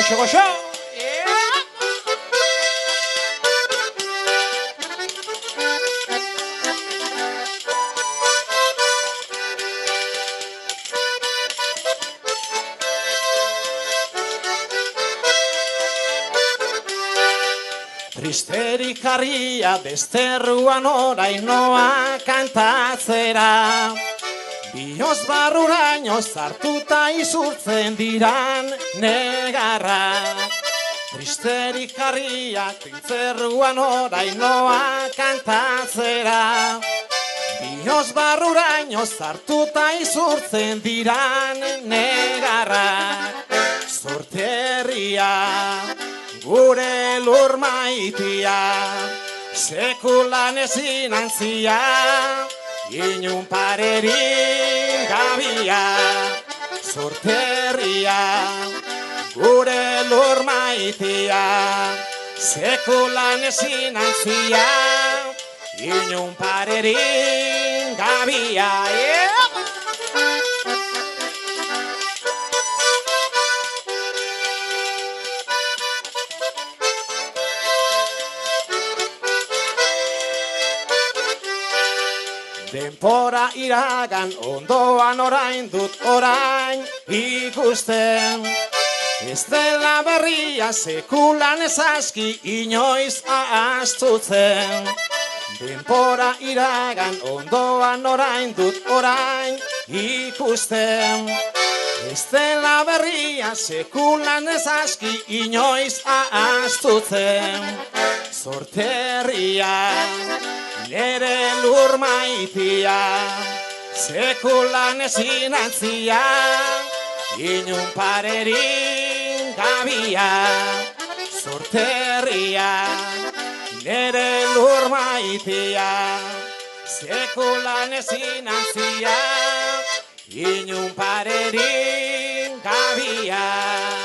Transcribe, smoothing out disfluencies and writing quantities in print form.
Goxo, goxo! Tristerik harria desterruan orain noa kantatzera. Bioz barruraino zartuta izurtzen diran negarra. Tristerik harria trintzerruan orain noa kantatzera. Bioz barruraino zartuta izurtzen diran negarra. Zorterria gure lur maitia, sekulan ezin antzia, inun parerin gabia. Zorterria, gure lur maitia, sekulan ezin antzia, inun parerin gabia. Denpora iragan ondoan orain dut orain ikusten. Ez dela berria sekulan ezazki inoiz ahaztutzen. Denpora iragan ondoan orain dut orain ikusten. Ez dela berria sekulan ezazki inoiz ahaztutzen. Zorterria nere lur maitia, sekulan ezin antzia, inun parerin gabia. Zorterria, nere lur maitia, sekulan ezin antzia, inun parerin gabia.